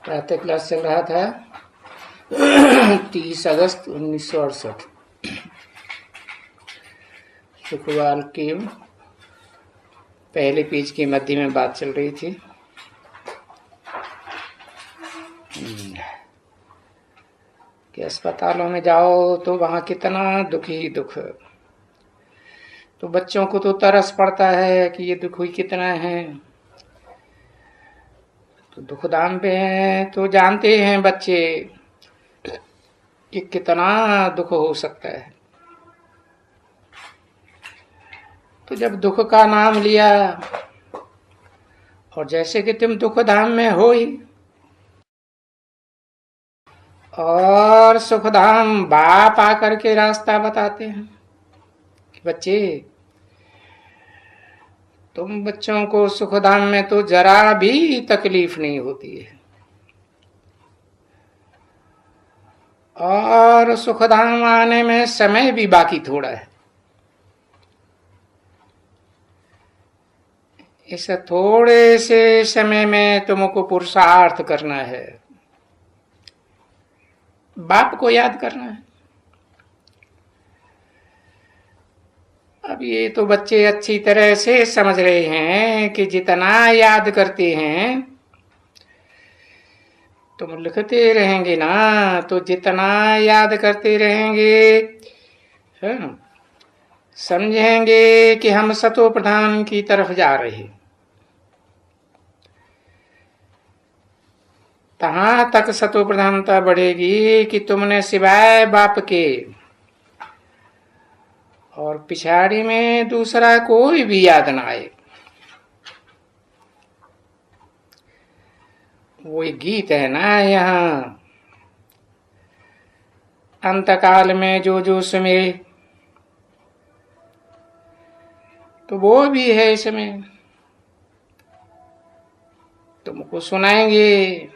प्रातः क्लास चल रहा था 30 अगस्त 1968। सुखवाल के पहले पेज के मध्य में बात चल रही थी। कि अस्पतालों में जाओ तो वहाँ कितना दुख ही दुख, तो बच्चों को तो तरस पड़ता है कि ये दुख ही कितना है। तो दुखदाम पे हैं तो जानते हैं बच्चे कि कितना दुख हो सकता है। तो जब दुख का नाम लिया और जैसे कि तुम दुख धाम में हो ही, और सुखधाम बाप आकर के रास्ता बताते हैं कि बच्चे तुम बच्चों को सुखधाम में तो जरा भी तकलीफ नहीं होती है, और सुखधाम आने में समय भी बाकी थोड़ा है। इस थोड़े से समय में तुमको पुरुषार्थ करना है, बाप को याद करना है। अब ये तो बच्चे अच्छी तरह से समझ रहे हैं कि जितना याद करते हैं तुम लिखते रहेंगे ना, तो जितना याद करते रहेंगे समझेंगे कि हम सतो प्रधान की तरफ जा रहे। कहाँ तक सतो प्रधानता बढ़ेगी कि तुमने सिवाय बाप के और पिछाड़ी में दूसरा कोई भी याद ना आए। वो एक गीत है ना यहाँ, अंतकाल में जो जो सुमिरे, तो वो भी है इसमें, तुमको सुनाएंगे।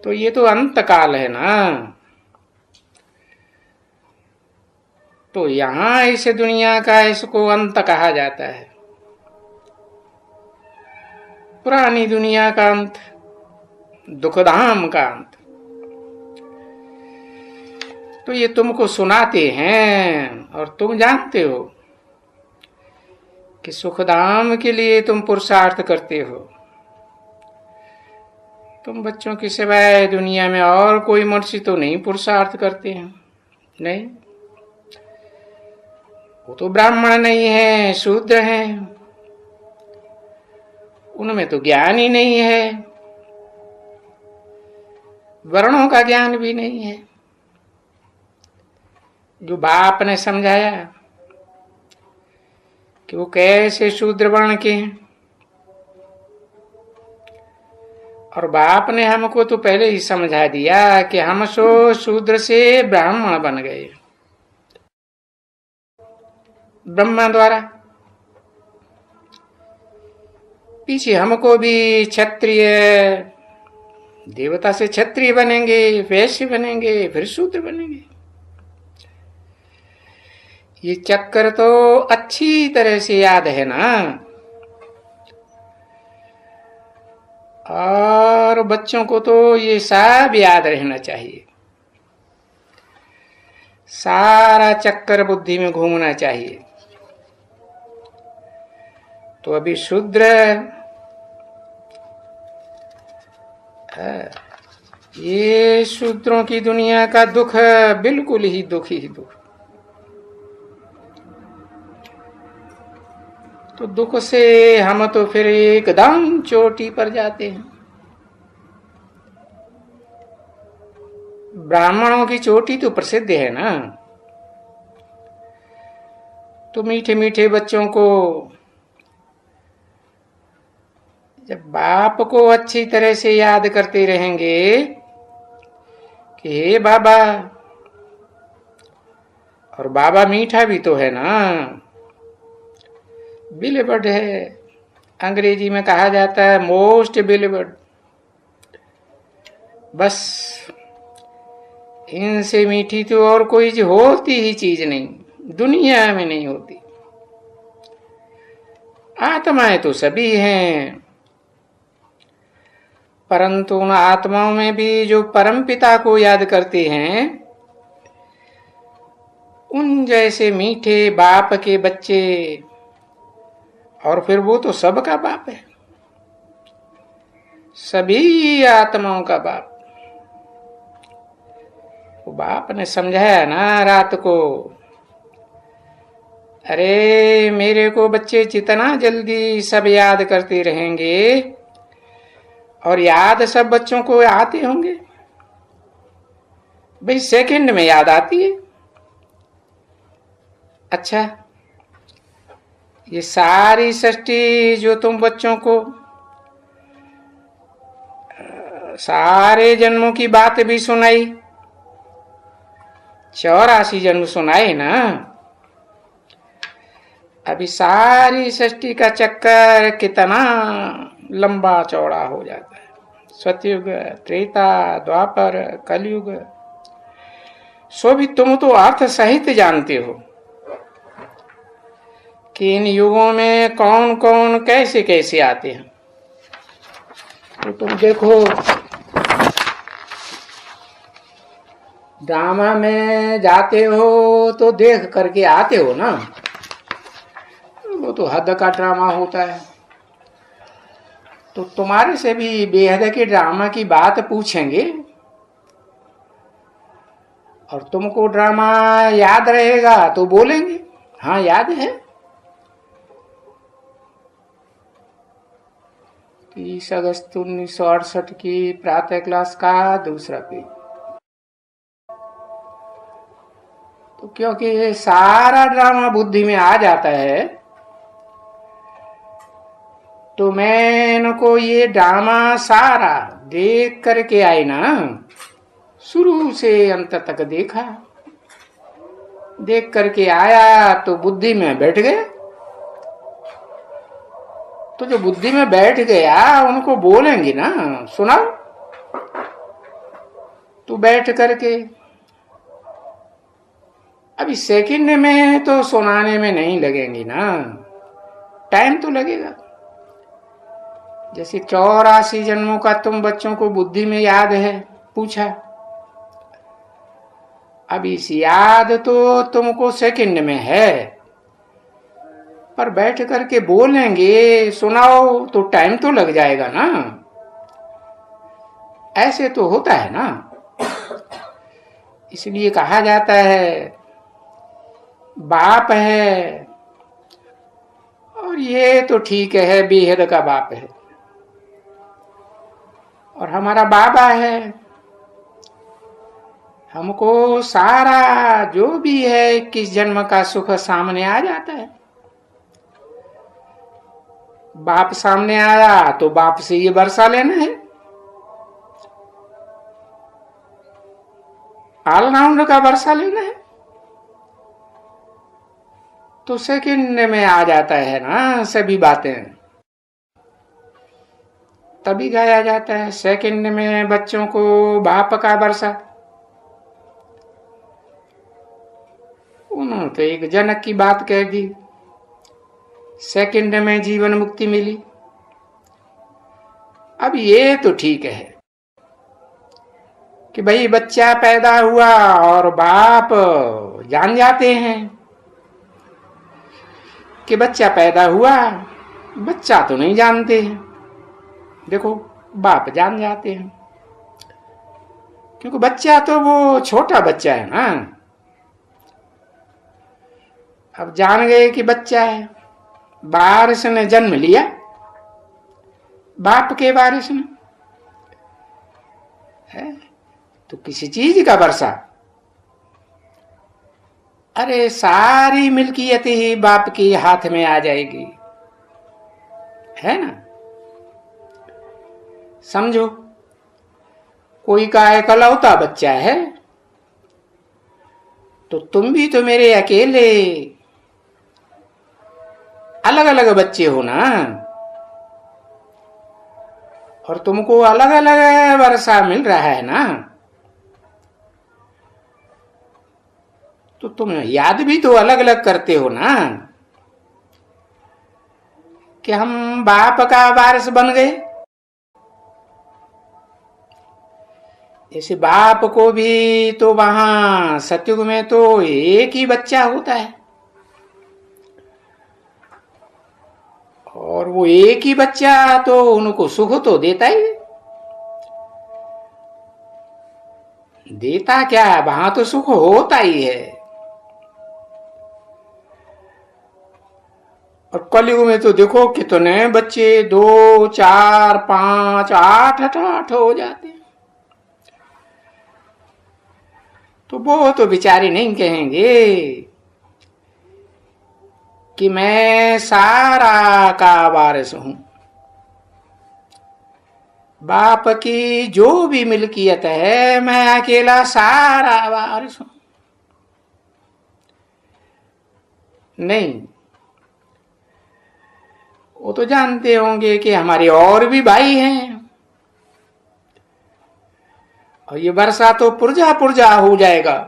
तो ये तो अंतकाल है ना, तो यहां इस दुनिया का इसको अंत कहा जाता है, पुरानी दुनिया का अंत, दुखधाम का अंत। तो ये तुमको सुनाते हैं और तुम जानते हो कि सुखधाम के लिए तुम पुरुषार्थ करते हो। तुम बच्चों के सिवाय दुनिया में और कोई मनुष्य तो नहीं पुरुषार्थ करते हैं, नहीं। वो तो ब्राह्मण नहीं है, शूद्र हैं, उनमें तो ज्ञान ही नहीं है, वर्णों का ज्ञान भी नहीं है। जो बाप ने समझाया कि वो कैसे शूद्र वर्ण के हैं, और बाप ने हमको तो पहले ही समझा दिया कि हम सो शूद्र से ब्राह्मण बन गए ब्रह्मा द्वारा। पीछे हमको भी क्षत्रिय, देवता से क्षत्रिय बनेंगे, वैश्य बनेंगे, फिर शूद्र बनेंगे। ये चक्कर तो अच्छी तरह से याद है ना। और बच्चों को तो ये सब याद रहना चाहिए, सारा चक्कर बुद्धि में घूमना चाहिए। तो अभी शूद्र, ये शूद्रों की दुनिया का दुख बिल्कुल ही दुख ही दुख। तो दुख से हम तो फिर एकदम चोटी पर जाते हैं। ब्राह्मणों की चोटी तो प्रसिद्ध है ना। तो मीठे मीठे बच्चों को जब बाप को अच्छी तरह से याद करते रहेंगे कि हे बाबा, और बाबा मीठा भी तो है ना, बिलीवर्ड है, अंग्रेजी में कहा जाता है मोस्ट बिलीवर्ड। बस इनसे मीठी तो और कोई होती ही चीज नहीं, दुनिया में नहीं होती। आत्माएं तो सभी हैं, परंतु उन आत्माओं में भी जो परम पिता को याद करते हैं, उन जैसे मीठे बाप के बच्चे, और फिर वो तो सबका बाप है, सभी आत्माओं का बाप। वो बाप ने समझाया ना रात को, अरे मेरे को बच्चे जितना जल्दी सब याद करते रहेंगे, और याद सब बच्चों को आते होंगे, भाई सेकंड में याद आती है। अच्छा, ये सारी सृष्टि जो तुम बच्चों को सारे जन्मों की बात भी सुनाई, 84 जन्म सुनाए ना, अभी सारी सृष्टि का चक्कर कितना लंबा चौड़ा हो जाता है। सतयुग, त्रेता, द्वापर, कलयुग, सो भी तुम तो अर्थ सहित जानते हो कि इन युगों में कौन कौन कैसे कैसे आते हैं। तो तुम देखो, ड्रामा में जाते हो तो देख करके आते हो ना, वो तो हद का ड्रामा होता है। तो तुम्हारे से भी बेहद के ड्रामा की बात पूछेंगे, और तुमको ड्रामा याद रहेगा तो बोलेंगे हाँ याद है। 30 अगस्त 1968 की प्रातः क्लास का दूसरा पेज। तो क्योंकि सारा ड्रामा बुद्धि में आ जाता है, तो मैं इनको ये ड्रामा सारा देख करके आई ना, शुरू से अंत तक देखा, देख करके आया तो बुद्धि में बैठ गया। तो जो बुद्धि में बैठ गया उनको बोलेंगे ना, सुनाओ। तो बैठ करके अभी सेकंड में तो सुनाने में नहीं लगेंगी ना, टाइम तो लगेगा। जैसे 84 जन्मों का तुम बच्चों को बुद्धि में याद है, पूछा, अब इस याद तो तुमको सेकंड में है, पर बैठ करके बोलेंगे सुनाओ तो टाइम तो लग जाएगा ना। ऐसे तो होता है ना, इसलिए कहा जाता है बाप है, और ये तो ठीक है बेहद का बाप है, और हमारा बाबा है, हमको सारा जो भी है 21 जन्म का सुख सामने आ जाता है। बाप सामने आया तो बाप से ये वर्षा लेना है, ऑलराउंडर का वर्षा लेना है, तो सेकंड में आ जाता है ना सभी बातें, तभी गाया जाता है सेकंड में बच्चों को बाप का वर्षा। उन्होंने तो एक जनक की बात कह दी, सेकंड में जीवन मुक्ति मिली। अब ये तो ठीक है कि भाई बच्चा पैदा हुआ और बाप जान जाते हैं कि बच्चा पैदा हुआ, बच्चा तो नहीं जानते हैं, देखो बाप जान जाते हैं, क्योंकि बच्चा तो वो छोटा बच्चा है ना। अब जान गए कि बच्चा है, वारिस ने जन्म लिया, बाप के वारिस ने है, तो किसी चीज का वर्षा, अरे सारी मिल्कियत ही बाप के हाथ में आ जाएगी, है ना। समझो कोई का इकलौता बच्चा है, तो तुम भी तो मेरे अकेले अलग अलग बच्चे हो ना, और तुमको अलग अलग वर्षा मिल रहा है ना, तो तुम याद भी तो अलग अलग करते हो ना कि हम बाप का वारिस बन गए। जैसे बाप को भी तो वहां सतयुग में तो एक ही बच्चा होता है, और वो एक ही बच्चा तो उनको सुख तो देता ही है। देता क्या है, वहां तो सुख होता ही है। और कलयुग में तो देखो कितने बच्चे, 2 4 5 8 8 हो जाते हैं। तो वो तो बेचारे नहीं कहेंगे कि मैं सारा का वारिस हूं, बाप की जो भी मिल्कियत है मैं अकेला सारा वारिस हूं। नहीं, वो तो जानते होंगे कि हमारे और भी भाई हैं, और ये वर्षा तो पुर्जा पुर्जा हो जाएगा।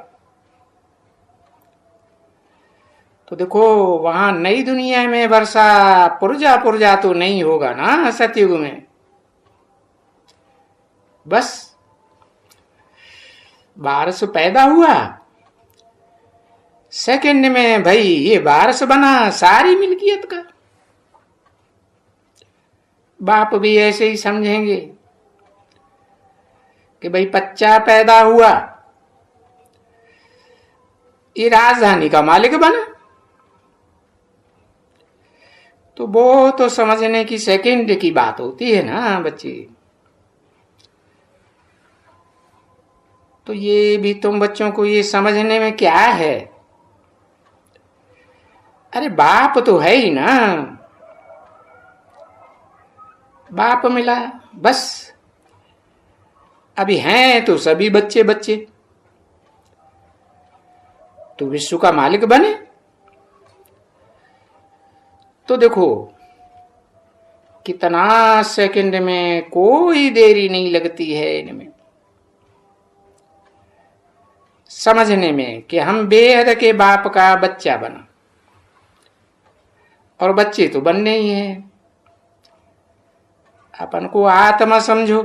तो देखो वहां नई दुनिया में वर्षा पुर्जा पुर्जा तो नहीं होगा ना सतयुग में। बस बारिश पैदा हुआ, सेकंड में भाई ये बारिश बना सारी मिल्कियत का। बाप भी ऐसे ही समझेंगे कि भाई बच्चा पैदा हुआ, ये राजधानी का मालिक बना। तो वो तो समझने की सेकंड की बात होती है ना बच्चे। तो ये भी तुम बच्चों को ये समझने में क्या है, अरे बाप तो है ही ना, बाप मिला बस। अभी हैं तो सभी बच्चे बच्चे, तो विश्व का मालिक बने। तो देखो कितना सेकंड में कोई देरी नहीं लगती है इनमें समझने में कि हम बेहद के बाप का बच्चा बना, और बच्चे तो बनने ही हैं। अपन को आत्मा समझो,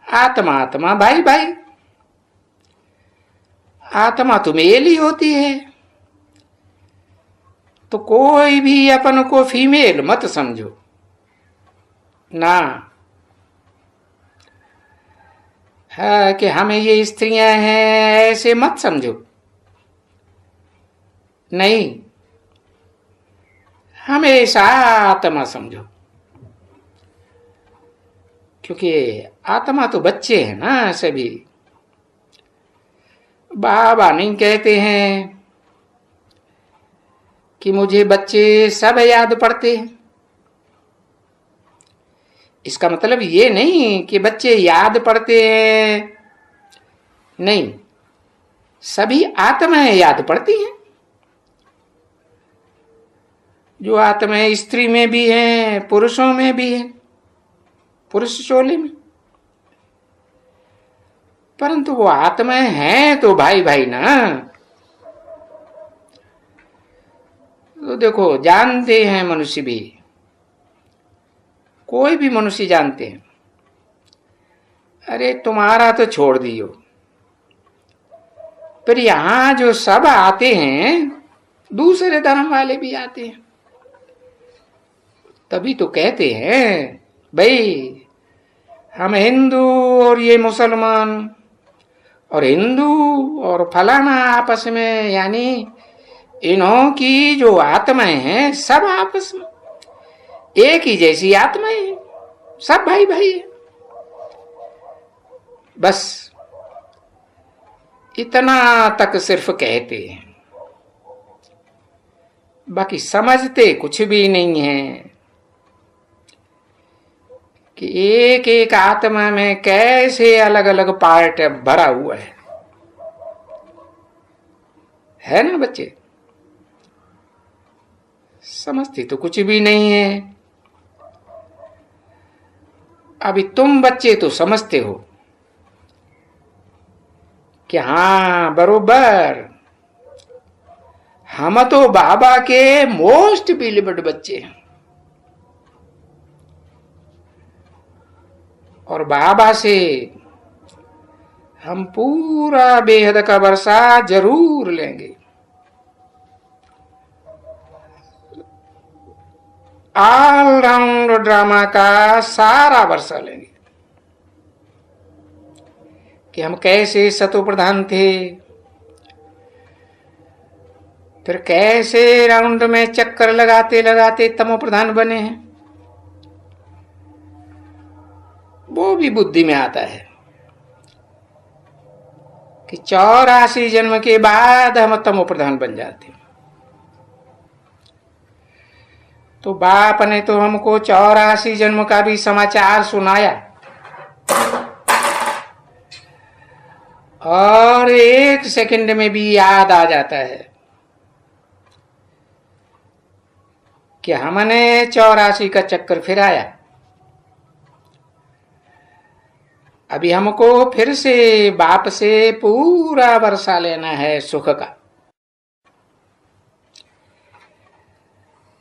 आत्मा आत्मा भाई भाई, आत्मा तो मेल ही होती है। तो कोई भी अपन को फीमेल मत समझो ना, है कि हमें ये स्त्रियां हैं ऐसे मत समझो। नहीं, हमेशा आत्मा समझो, क्योंकि आत्मा तो बच्चे हैं ना सभी। बाबा नहीं कहते हैं कि मुझे बच्चे सब याद पड़ते हैं। इसका मतलब ये नहीं कि बच्चे याद पड़ते हैं, नहीं, सभी आत्माएं याद पड़ती हैं। जो आत्माएं स्त्री में भी हैं, पुरुषों में भी हैं, पुरुष चोले में, परंतु वो आत्माएं हैं तो भाई भाई ना। तो देखो जानते हैं मनुष्य भी, कोई भी मनुष्य जानते हैं, अरे तुम्हारा तो छोड़ दियो, पर यहां जो सब आते हैं दूसरे धर्म वाले भी आते हैं। तभी तो कहते हैं भाई हम हिंदू और ये मुसलमान और हिंदू और फलाना आपस में, यानी इन्हों की जो आत्माएं हैं सब आपस में एक ही जैसी आत्माएं हैं, सब भाई भाई है। बस इतना तक सिर्फ कहते हैं, बाकी समझते कुछ भी नहीं है कि एक एक आत्मा में कैसे अलग अलग पार्ट भरा हुआ है ना बच्चे। समझते तो कुछ भी नहीं है। अभी तुम बच्चे तो समझते हो कि हाँ बरोबर हम तो बाबा के मोस्ट बिलीव्ड बच्चे हैं। और बाबा से हम पूरा बेहद का वर्षा जरूर लेंगे। ऑलराउंड ड्रामा का सारा वर्षा लेंगे कि हम कैसे सतो प्रधान थे, फिर कैसे राउंड में चक्कर लगाते लगाते तमो प्रधान बने हैं। वो भी बुद्धि में आता है कि 84 जन्म के बाद हम तमो प्रधान बन जाते हैं। तो बाप ने तो हमको 84 जन्म का भी समाचार सुनाया और 1 सेकंड में भी याद आ जाता है कि हमने 84 का चक्कर फिराया। अभी हमको फिर से बाप से पूरा वर्षा लेना है सुख का।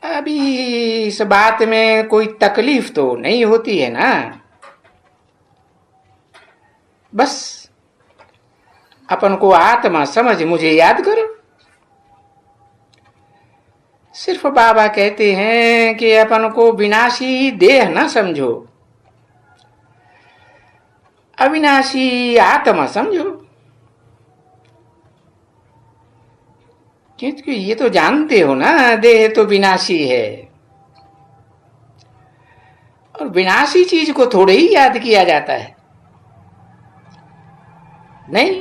अभी इस बात में कोई तकलीफ तो नहीं होती है ना, बस अपन को आत्मा समझ मुझे याद करो। सिर्फ बाबा कहते हैं कि अपन को विनाशी देह ना समझो, अविनाशी आत्मा समझो। क्योंकि ये तो जानते हो ना, देह तो विनाशी है और विनाशी चीज को थोड़े ही याद किया जाता है। नहीं,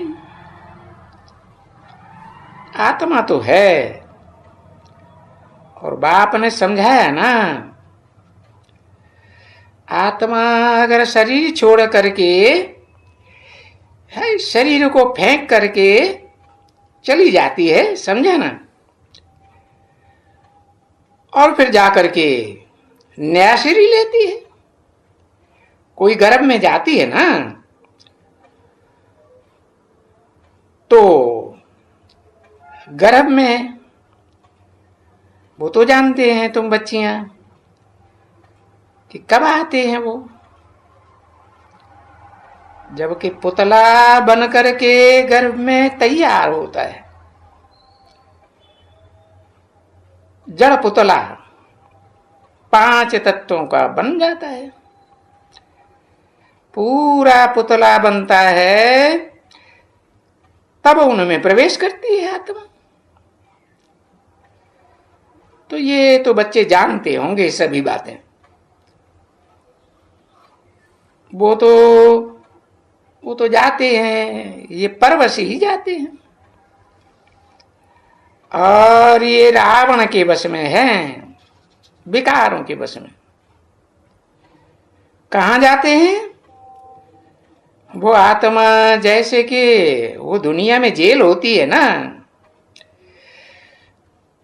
आत्मा तो है। और बाप ने समझाया ना, आत्मा अगर शरीर छोड़ करके है, शरीर को फेंक करके चली जाती है, समझा ना, और फिर जाकर के नया शरीर लेती है। कोई गर्भ में जाती है ना, तो गर्भ में वो तो जानते हैं तुम बच्चियां कि कब आते हैं वो, जबकि पुतला बन करके गर्भ में तैयार होता है। जड़ पुतला 5 तत्वों का बन जाता है, पूरा पुतला बनता है, तब उनमें प्रवेश करती है आत्मा। तो ये तो बच्चे जानते होंगे सभी बातें। वो तो जाते हैं, ये परवश ही जाते हैं। और ये रावण के वश में है, विकारों के वश में। कहां जाते हैं वो आत्मा? जैसे कि वो दुनिया में जेल होती है ना,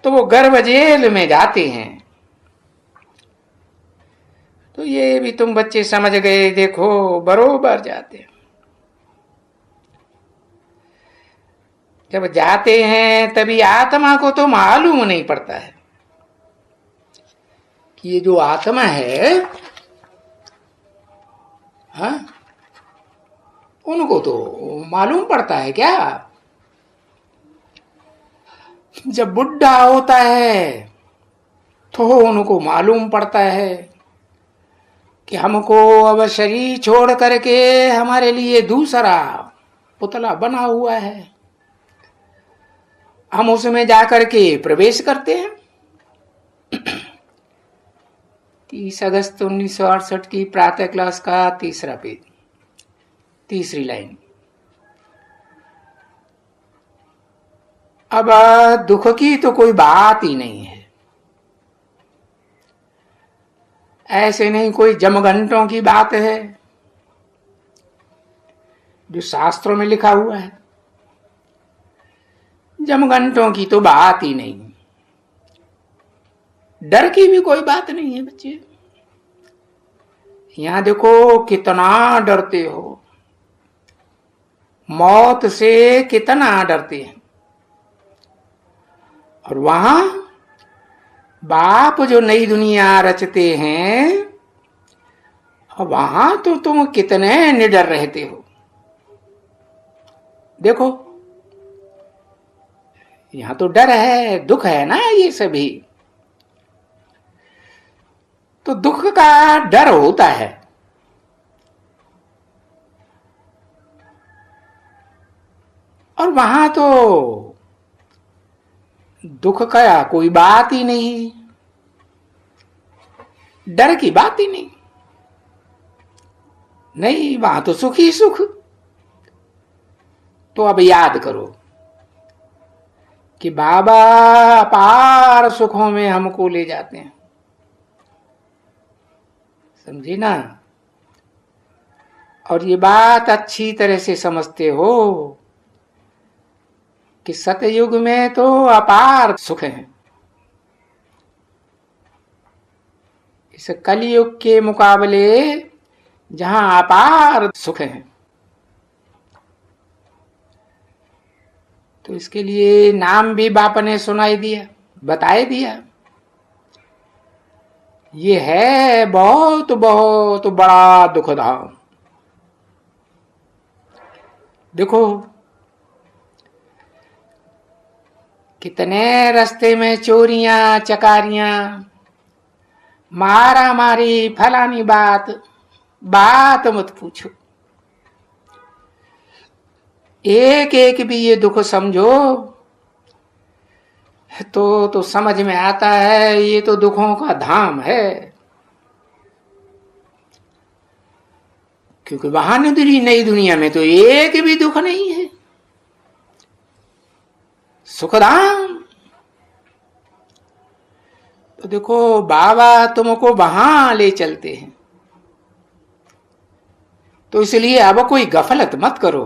तो वो गर्भ जेल में जाते हैं। तो ये भी तुम बच्चे समझ गए, देखो बरोबर जाते हैं। जब जाते हैं तभी आत्मा को तो मालूम नहीं पड़ता है कि ये जो आत्मा है, हाँ, उनको तो मालूम पड़ता है क्या? जब बुढ़ा होता है तो उनको मालूम पड़ता है कि हमको अब शरीर छोड़ करके हमारे लिए दूसरा पुतला बना हुआ है, हम उसमें जाकर के प्रवेश करते हैं। 30 अगस्त 1968 की प्रातः क्लास का 3रा पेज, 3री लाइन। अब दुख की तो कोई बात ही नहीं है। ऐसे नहीं कोई जमघंटों की बात है जो शास्त्रों में लिखा हुआ है। जमघंटों की तो बात ही नहीं। डर की भी कोई बात नहीं है बच्चे। यहां देखो कितना डरते हो, मौत से कितना डरते हैं। और वहां बाप जो नई दुनिया रचते हैं और वहां तो तुम कितने निडर रहते हो। देखो यहां तो डर है, दुख है ना, ये सभी तो दुख का डर होता है। और वहां तो दुख का कोई बात ही नहीं, डर की बात ही नहीं। नहीं, वहां तो सुख ही सुख। तो अब याद करो कि बाबा अपार सुखों में हमको ले जाते हैं, समझी ना। और ये बात अच्छी तरह से समझते हो कि सतयुग में तो अपार सुख है, इस कलयुग के मुकाबले जहां अपार सुख है। तो इसके लिए नाम भी बाप ने सुनाई दिया, बताए दिया। ये है बहुत बहुत बड़ा दुखधाम। देखो कितने रास्ते में चोरियां चकारियां, मारा मारी, फलानी बात, बात मत पूछो। एक एक भी ये दुख समझो तो समझ में आता है ये तो दुखों का धाम है। क्योंकि वहां नई दुनिया में तो एक भी दुख नहीं है, सुखधाम। तो देखो बाबा तुमको वहां ले चलते हैं, तो इसलिए अब कोई गफलत मत करो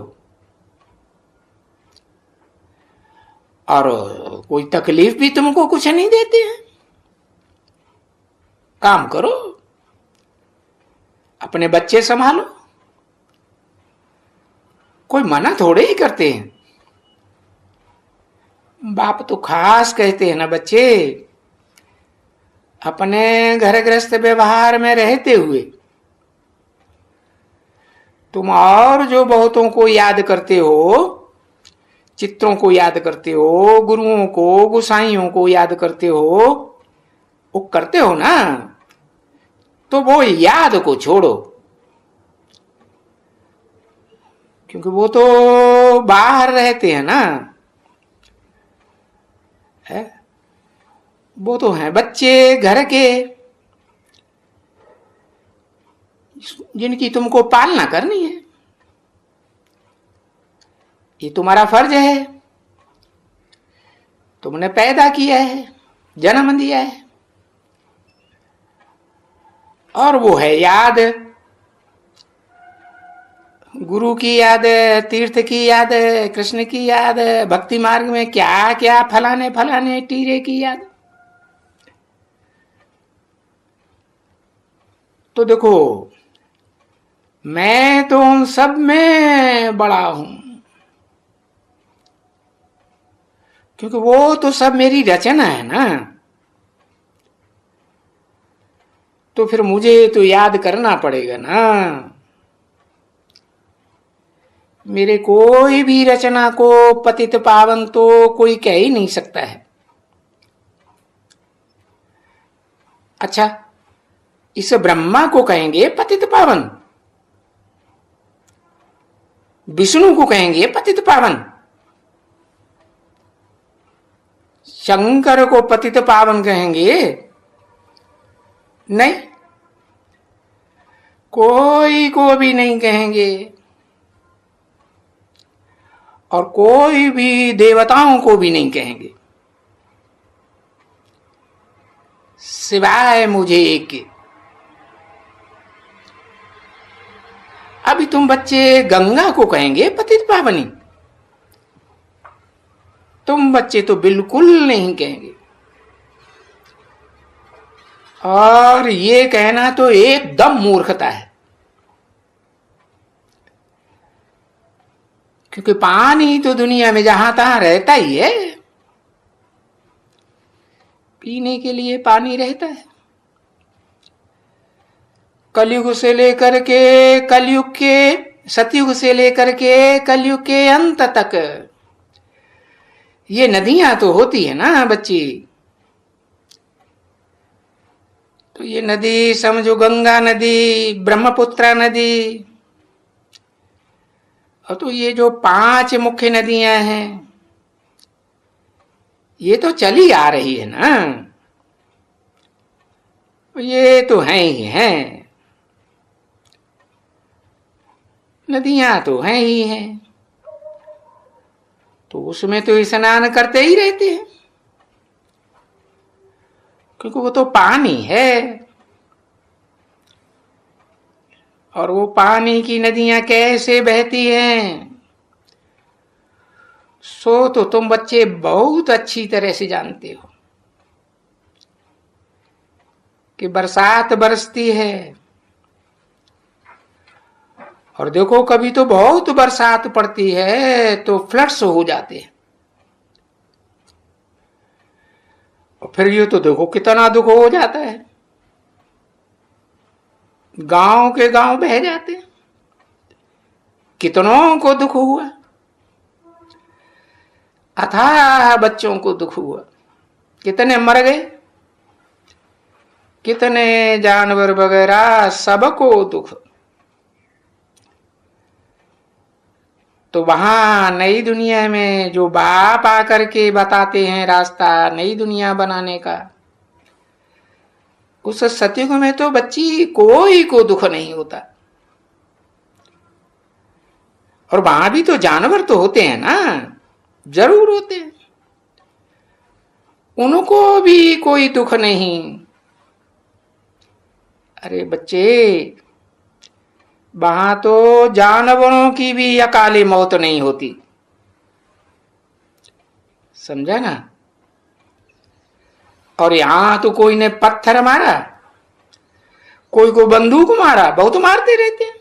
और कोई तकलीफ भी तुमको कुछ नहीं देते हैं। काम करो, अपने बच्चे संभालो, कोई मना थोड़े ही करते हैं। बाप तो खास कहते हैं ना, बच्चे अपने घर गृहस्थ व्यवहार में रहते हुए तुम और जो बहुतों को याद करते हो, चित्रों को याद करते हो, गुरुओं को, गुसाइयों को याद करते हो, वो करते हो ना, तो वो याद को छोड़ो। क्योंकि वो तो बाहर रहते हैं ना, है? वो तो हैं बच्चे घर के, जिनकी तुमको पालना करनी है। ये तुम्हारा फर्ज है, तुमने पैदा किया है, जन्म दिया है। और वो है याद, गुरु की याद, तीर्थ की याद, कृष्ण की याद, भक्ति मार्ग में क्या क्या फलाने फलाने टीरे की याद। तो देखो मैं तो उन सब में बड़ा हूं, क्योंकि वो तो सब मेरी रचना है ना। तो फिर मुझे तो याद करना पड़ेगा ना। मेरे कोई भी रचना को पतित पावन तो कोई कह ही नहीं सकता है। अच्छा, इस ब्रह्मा को कहेंगे पतित पावन, विष्णु को कहेंगे पतित पावन, शंकर को पतित पावन कहेंगे? नहीं, कोई को भी नहीं कहेंगे। और कोई भी देवताओं को भी नहीं कहेंगे, सिवाय मुझे एक के। अभी तुम बच्चे गंगा को कहेंगे पतित पावनी, तुम बच्चे तो बिल्कुल नहीं कहेंगे। और ये कहना तो एकदम मूर्खता है, क्योंकि पानी तो दुनिया में जहां तहां रहता ही है, पीने के लिए पानी रहता है। कलयुग से लेकर के कलयुग के सतयुग से लेकर के कलयुग के अंत तक ये नदियां तो होती है ना बच्ची। तो ये नदी समझो, गंगा नदी, ब्रह्मपुत्र नदी, और तो ये जो 5 मुख्य नदियां हैं ये तो चली आ रही है ना, ये तो हैं ही हैं, नदियां तो हैं ही हैं, तो उसमें तो स्नान करते ही रहते हैं, क्योंकि वो तो पानी है। और वो पानी की नदियां कैसे बहती हैं सो तो तुम बच्चे बहुत अच्छी तरह से जानते हो कि बरसात बरसती है, और देखो कभी तो बहुत बरसात पड़ती है तो फ्लड्स हो जाते हैं, और फिर ये तो देखो कितना दुख हो जाता है, गांव के गांव बह जाते हैं, कितनों को दुख हुआ, अथाह बच्चों को दुख हुआ, कितने मर गए, कितने जानवर वगैरह सबको दुख। तो वहां नई दुनिया में जो बाप आकर के बताते हैं रास्ता नई दुनिया बनाने का, उस सतयुग में तो बच्ची कोई को दुख नहीं होता। और वहां भी तो जानवर तो होते हैं ना, जरूर होते हैं, उनको भी कोई दुख नहीं। अरे बच्चे, वहां तो जानवरों की भी अकाली मौत नहीं होती, समझा ना। और यहां तो कोई ने पत्थर मारा, कोई को बंदूक मारा, बहुत मारते रहते हैं।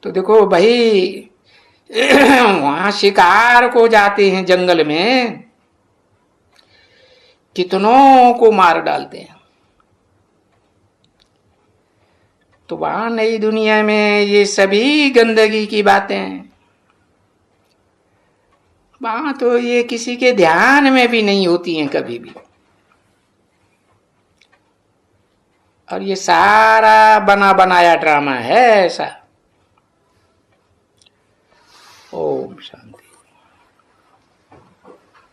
तो देखो भाई वहां शिकार को जाते हैं जंगल में, कितनों को मार डालते हैं। तो वहां नई दुनिया में ये सभी गंदगी की बातें हैं, वहां तो ये किसी के ध्यान में भी नहीं होती हैं कभी भी। और ये सारा बना बनाया ड्रामा है ऐसा। ओम शांति।